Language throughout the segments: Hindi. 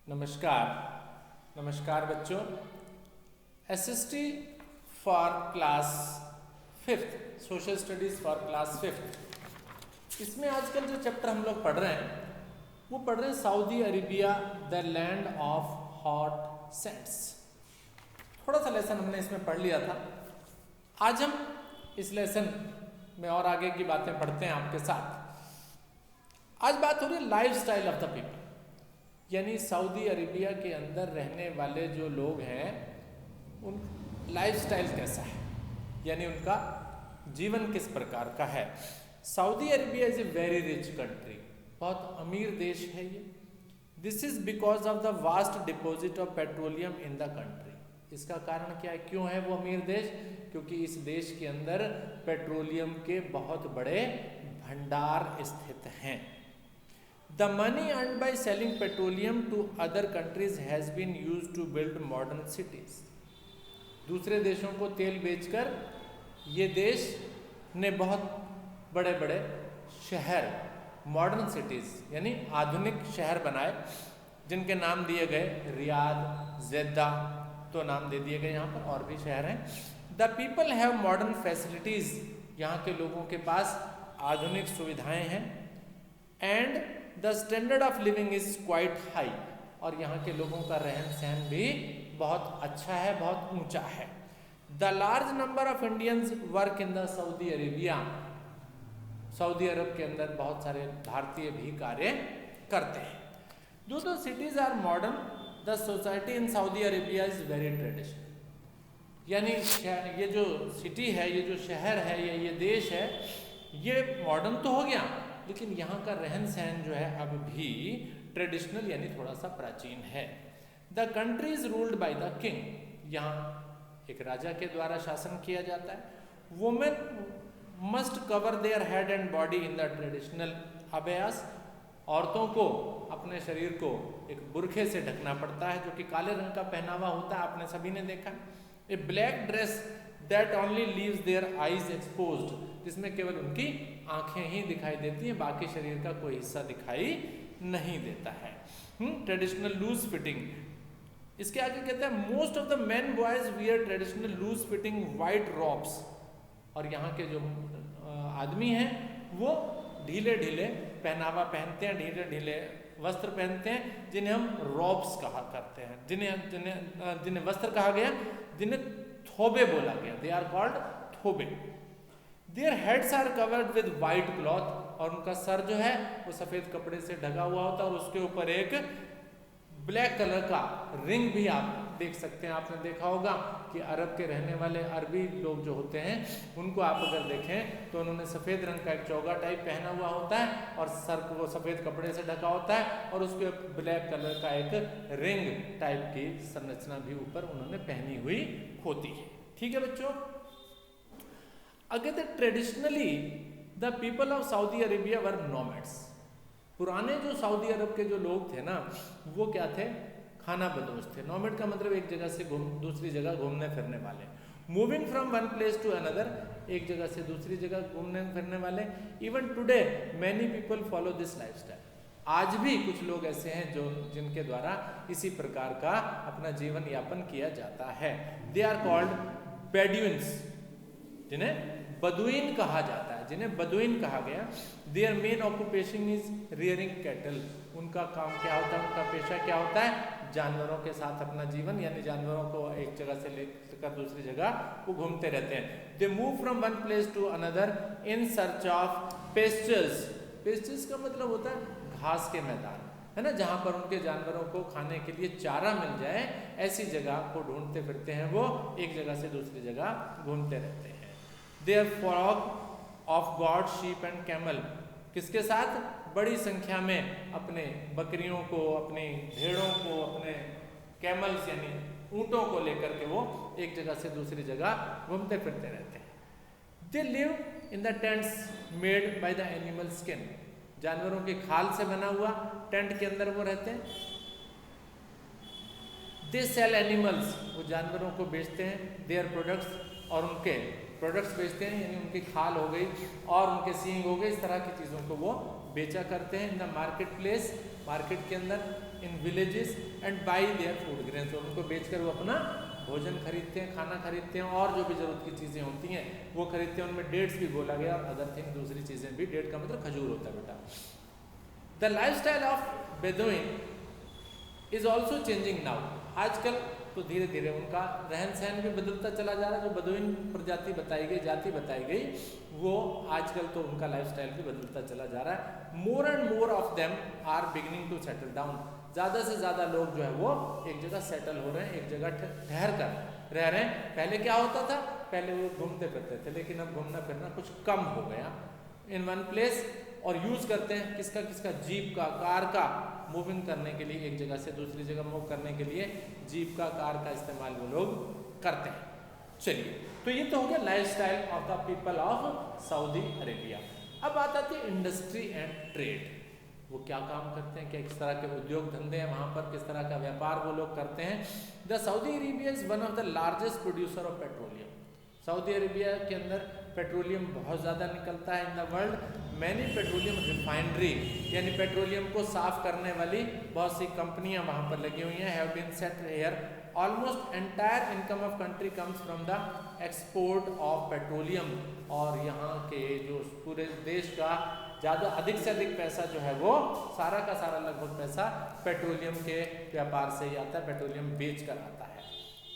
नमस्कार। नमस्कार बच्चों। SST for class fifth, social studies for class fifth, इसमें आजकल जो चैप्टर हम लोग पढ़ रहे हैं वो पढ़ रहे हैं Saudi Arabia, the land of hot Sands. थोड़ा सा लेसन हमने इसमें पढ़ लिया था। आज हम इस लेसन में और आगे की बातें पढ़ते हैं आपके साथ। आज बात हो रही है life style of the people, यानी सऊदी अरेबिया के अंदर रहने वाले जो लोग हैं उन लाइफ स्टाइल कैसा है, यानी उनका जीवन किस प्रकार का है। Saudi Arabia is a very rich country, बहुत अमीर देश है ये। This is because of the vast deposit of petroleum in the country. इसका कारण क्या है, क्यों है वो अमीर देश? क्योंकि इस देश के अंदर पेट्रोलियम के बहुत बड़े भंडार स्थित हैं। The money earned by selling petroleum to other countries has been used to build modern cities. दूसरे देशों को तेल बेचकर ये देश ने बहुत बड़े बड़े शहर, मॉडर्न सिटीज़ यानी आधुनिक शहर बनाए, जिनके नाम दिए गए रियाद, जेद्दा, तो नाम दे दिए गए यहाँ पर, और भी शहर हैं। The people have modern facilities, यहाँ के लोगों के पास आधुनिक सुविधाएं हैं। And the standard of living is quite high, और यहाँ के लोगों का रहन सहन भी बहुत अच्छा है, बहुत ऊंचा है। The large number of Indians work in the Saudi Arabia, Saudi Arab के अंदर बहुत सारे भारतीय भी कार्य करते हैं। दो दो cities are modern, the society in Saudi Arabia is very traditional. यानी ये जो सिटी है, ये जो शहर है, ये देश है, ये मॉडर्न तो हो गया, लेकिन यहाँ का रहन सहन जो है अब भी ट्रेडिशनल यानी थोड़ा सा प्राचीन है। The country is ruled by the king, यहाँ एक राजा के द्वारा शासन किया जाता है। Women must cover their head and body in the traditional abayas, औरतों को अपने शरीर को एक बुरखे से ढकना पड़ता है, जो कि काले रंग का पहनावा होता है, आपने सभी ने देखा। A black dress that only leaves their eyes exposed, जिसमें केवल उनकी आंखें ही दिखाई देती हैं, बाकी शरीर का कोई हिस्सा दिखाई नहीं देता है। ट्रेडिशनल लूज फिटिंग, इसके आगे कहते हैं most of the men boys wear traditional loose fitting white robes, और यहाँ के जो आदमी हैं वो ढीले ढीले पहनावा पहनते हैं, ढीले ढीले वस्त्र पहनते हैं, जिन्हें हम रॉब्स कहा करते हैं, जिन्हें वस्त्र कहा गया, जिन्हें थोबे बोला गया। They are called thobe. Their heads are covered with white cloth, और उनका सर जो है वो सफ़ेद कपड़े से ढका हुआ होता है, और उसके ऊपर एक ब्लैक कलर का रिंग भी आप देख सकते हैं। आपने देखा होगा कि अरब के रहने वाले अरबी लोग जो होते हैं, उनको आप अगर देखें तो उन्होंने सफ़ेद रंग का एक चौगा टाइप पहना हुआ होता है, और सर को वो सफ़ेद कपड़े से ढका होता है, और उसके ब्लैक कलर का एक रिंग टाइप की संरचना भी ऊपर उन्होंने पहनी हुई होती है। ठीक है बच्चों। अगर traditionally the people of Saudi Arabia were nomads, पुराने जो सऊदी अरब के जो लोग थे ना, वो क्या थे? खाना बदोश थे। नोमैड का मतलब एक जगह से दूसरी जगह घूमने फिरने वाले। Moving from one place to another, एक जगह से दूसरी जगह घूमने फिरने वाले। Even today many people follow this lifestyle, आज भी कुछ लोग ऐसे हैं जो जिनके द्वारा इसी प्रकार का अपना जीवन यापन किया जाता है। दे आर कॉल्ड बेडुइन्स, जिन्हें बदुइन कहा जाता है, जिन्हें बदुइन कहा गया। Their main occupation is rearing cattle, उनका काम क्या होता है, उनका पेशा क्या होता है? जानवरों के साथ अपना जीवन, यानी जानवरों को एक जगह से लेकर दूसरी जगह वो घूमते रहते हैं। They move from one place to another in search of pastures. Pastures का मतलब होता है घास के मैदान, है ना, जहाँ पर उनके जानवरों को खाने के लिए चारा मिल जाए, ऐसी जगह को ढूंढते फिरते हैं वो, एक जगह से दूसरी जगह घूमते रहते हैं। Their flock of goat, sheep and camel, किसके साथ? बड़ी संख्या में अपने बकरियों को, अपनी भेड़ों को, अपने कैमल्स यानी ऊँटों को लेकर के वो एक जगह से दूसरी जगह घूमते फिरते रहते हैं। They live in the tents made by the animal skin, जानवरों के खाल से बना हुआ टेंट के अंदर वो रहते हैं। दे सेल एनिमल्स, वो जानवरों को बेचते हैं। देयर प्रोडक्ट्स, और उनके प्रोडक्ट्स बेचते हैं, यानी उनकी खाल हो गई और उनके सींग हो गए, इस तरह की चीज़ों को वो बेचा करते हैं। In the market place, market के अंदर। In villages and by their food grains, और उनको बेचकर वो अपना भोजन खरीदते हैं, खाना खरीदते हैं, और जो भी जरूरत की चीज़ें होती हैं वो खरीदते हैं। उनमें डेट्स भी बोला गया और अदर थिंग दूसरी चीज़ें भी, डेट का मतलब खजूर होता है बेटा। The life style of Bedouin is also changing now, आजकल तो धीरे धीरे उनका रहन सहन भी बदलता चला जा रहा है। जो बदुइन प्रजाति बताई गई, जाति बताई गई, वो आजकल तो उनका लाइफस्टाइल भी बदलता चला जा रहा है। More and more of them are beginning to settle down, ज़्यादा से ज़्यादा लोग जो है वो एक जगह सेटल हो रहे हैं, एक जगह ठहर कर रह रहे हैं। पहले क्या होता था, पहले वो घूमते फिरते थे, लेकिन अब घूमना फिरना कुछ कम हो गया। इन वन प्लेस, और यूज़ करते हैं किसका किसका, जीप का, कार का, मूविंग करने के लिए, एक जगह से दूसरी जगह मूव करने के लिए जीप का, कार का इस्तेमाल वो लोग करते हैं। चलिए, तो ये तो हो गया life style of the people of Saudi Arabia. अब बात आती है इंडस्ट्री एंड ट्रेड, वो क्या काम करते हैं, क्या किस तरह के उद्योग धंधे हैं वहाँ पर, किस तरह का व्यापार वो लोग करते हैं। The Saudi Arabia is one of the largest producer of petroleum, Saudi Arabia के अंदर पेट्रोलियम बहुत ज़्यादा निकलता है in the world. Many petroleum refinery, यानी पेट्रोलियम को साफ करने वाली बहुत सी कंपनियां वहाँ पर लगी हुई हैं, have been set here. Almost entire income of country comes from the export of petroleum, और यहाँ के जो पूरे देश का ज़्यादा अधिक से अधिक पैसा जो है वो सारा का सारा लगभग पैसा पेट्रोलियम के व्यापार से ही आता है, पेट्रोलियम बेच कर आता है।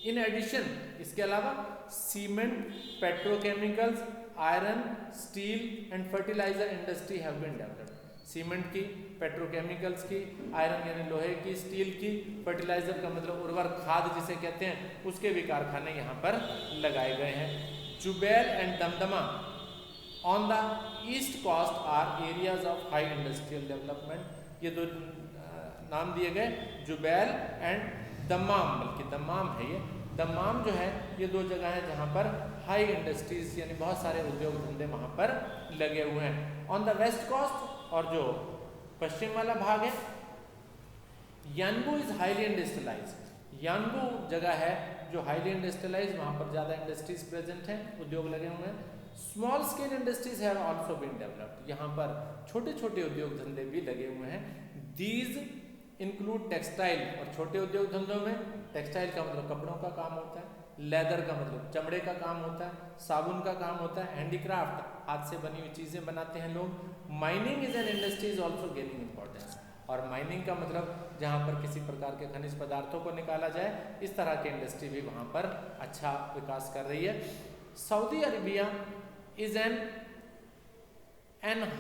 इन एडिशन, इसके अलावा cement, petrochemicals, iron, steel and fertiliser industry have been developed. Cement की, पेट्रोकेमिकल्स की, आयरन यानी लोहे की, स्टील की, फर्टिलाइजर का मतलब उर्वरक खाद जिसे कहते हैं, उसके भी कारखाने यहाँ पर लगाए गए हैं। Jubail and Dammam on the east coast are areas of high industrial development, ये दो नाम दिए गए, जुबैल एंड दम्माम, बल्कि दम्माम है ये, दम्माम जो है ये दो जगह हैं जहाँ पर हाई इंडस्ट्रीज यानी बहुत सारे उद्योग धंधे वहाँ पर लगे हुए हैं। ऑन द वेस्ट कोस्ट, और जो पश्चिम वाला भाग है, Yanbu is highly industrialise, Yanbu जगह है जो हाईली इंडस्ट्रियलाइज, वहाँ पर ज़्यादा इंडस्ट्रीज प्रेजेंट हैं, उद्योग लगे हुए हैं। Small scale industries have also been developed, यहाँ पर छोटे छोटे उद्योग धंधे भी लगे हुए हैं। दीज इंक्लूड टेक्सटाइल, और छोटे उद्योग धंधों में टेक्सटाइल का मतलब कपड़ों का काम होता है, लेदर का मतलब चमड़े का काम होता है, साबुन का काम होता है, हैंडीक्राफ्ट हाथ से बनी हुई चीज़ें बनाते हैं लोग। Mining is an industry is also gaining importance, और माइनिंग का मतलब जहाँ पर किसी प्रकार के खनिज पदार्थों को निकाला जाए, इस तरह की इंडस्ट्री भी वहाँ पर अच्छा विकास कर रही है। Saudi Arabia is N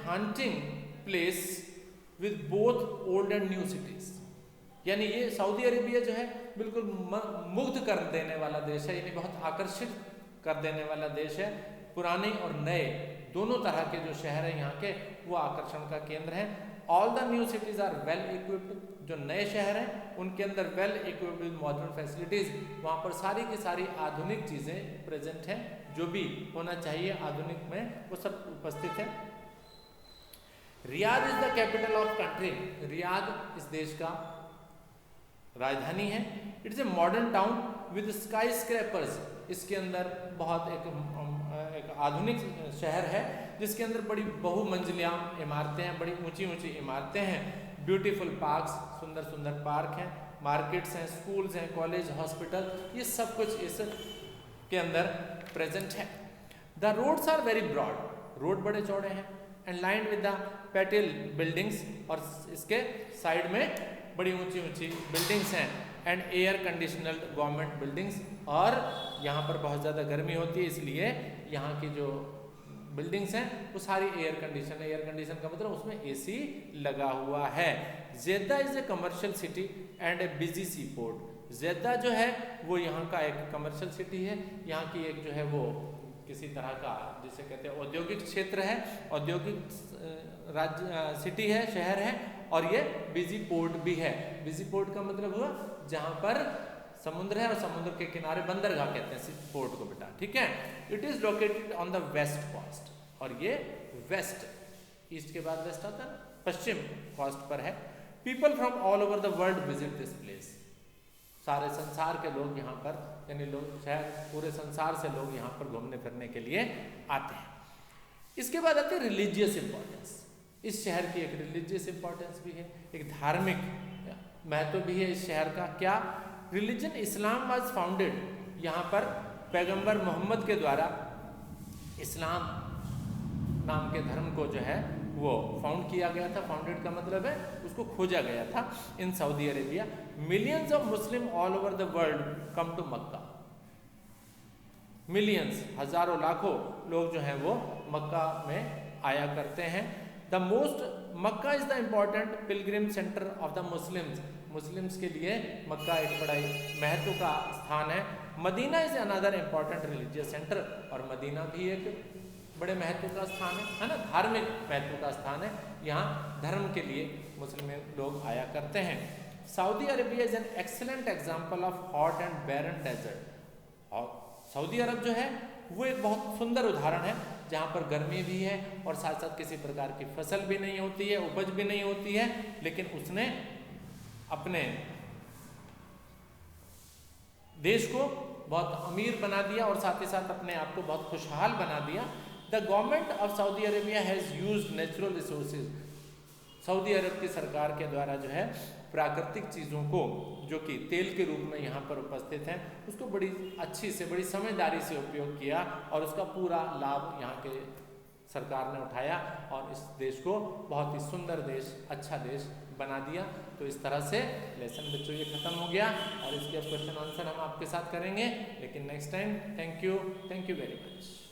hunting place with both old and new cities, यानी ये सऊदी अरेबिया जो है बिल्कुल मुग्ध कर देने वाला देश है, यानी बहुत आकर्षित कर देने वाला देश है। पुराने और नए दोनों तरह के जो शहर हैं यहाँ के, वो आकर्षण का केंद्र हैं। All the new cities are well equipped, जो नए शहर हैं उनके अंदर well equipped with modern facilities, वहाँ पर सारी की सारी आधुनिक चीज़ें प्रेजेंट हैं, जो भी होना चाहिए आधुनिक में वो सब उपस्थित है। Riyadh is the capital of country, Riyadh इस देश का राजधानी है। It's a modern town with sky scrapers, इसके अंदर बहुत एक आधुनिक शहर है जिसके अंदर बड़ी बहुमंजिला इमारतें हैं, बड़ी ऊंची ऊंची इमारतें हैं, ब्यूटीफुल पार्क्स, सुंदर सुंदर पार्क हैं, मार्केट्स हैं, स्कूल्स हैं, कॉलेज, हॉस्पिटल, ये सब कुछ इस के अंदर प्रेजेंट है। The roads are very broad, road बड़े चौड़े हैं, and lined with the petal buildings, और इसके साइड में बड़ी ऊंची ऊंची बिल्डिंग्स हैं, and air conditioned government buildings, और यहाँ पर बहुत ज़्यादा गर्मी होती है इसलिए यहाँ की जो बिल्डिंग्स हैं वो सारी एयर कंडीशन है। एयर कंडीशन का मतलब उसमें एसी लगा हुआ है। Jeddah is a commercial city and a busy sea port, Jeddah जो है वो यहाँ का एक कमर्शियल सिटी है, यहाँ की एक जो है वो किसी तरह का जिसे कहते हैं औद्योगिक क्षेत्र है, औद्योगिक राज्य सिटी है, शहर है, और ये बिजी पोर्ट भी है। बिजी पोर्ट का मतलब हुआ जहाँ पर समुद्र है और समुद्र के किनारे बंदरगाह कहते हैं पोर्ट को बेटा, ठीक है। It is located on the west coast, और ये वेस्ट, ईस्ट के बाद वेस्ट आता है ना, पश्चिम कोस्ट पर है। People from all over the world visit this place, सारे संसार के लोग यहाँ पर, यानी लोग शायद पूरे संसार से लोग यहाँ पर घूमने फिरने के लिए आते हैं। इसके बाद आती है रिलीजियस इंपॉर्टेंस, इस शहर की एक रिलीजियस इंपॉर्टेंस भी है, एक धार्मिक महत्व भी है इस शहर का। क्या? रिलीजन इस्लाम वाज फाउंडेड, यहाँ पर पैगंबर मोहम्मद के द्वारा इस्लाम नाम के धर्म को जो है वो फाउंड किया गया था। फाउंडेड का मतलब है उसको खोजा गया था in Saudi Arabia. Millions of Muslim all over the world come to Mecca. Millions, हजारों लाखों लोग जो हैं वो मक्का में आया करते हैं। The most, Mecca is the important pilgrim centre of the Muslims. Muslims के लिए मक्का एक बड़ा महत्व का स्थान है। Medina is another important religious centre, और मदीना भी एक बड़े महत्व का स्थान है ना, धार्मिक महत्व का स्थान है। यहाँ धर्म के लिए मुस्लिम लोग आया करते हैं। Saudi Arabia is an excellent example of hot and barren desert. और सऊदी अरब जो है वो एक बहुत सुंदर उदाहरण है जहाँ पर गर्मी भी है और साथ साथ किसी प्रकार की फसल भी नहीं होती है, उपज भी नहीं होती है, लेकिन उसने अपने देश को बहुत अमीर बना दिया और साथ ही साथ अपने आप को बहुत खुशहाल बना दिया। The government of Saudi Arabia has used natural resources. Saudi Arab की सरकार के द्वारा जो है प्राकृतिक चीज़ों को, जो कि तेल के रूप में यहाँ पर उपस्थित हैं, उसको बड़ी अच्छी से, बड़ी समझदारी से उपयोग किया और उसका पूरा लाभ यहाँ के सरकार ने उठाया और इस देश को बहुत ही सुंदर देश, अच्छा देश बना दिया। तो इस तरह से लेसन बच्चों ये खत्म हो गया और इसके अब क्वेश्चन आंसर हम आपके साथ करेंगे, लेकिन next time. Thank you very much.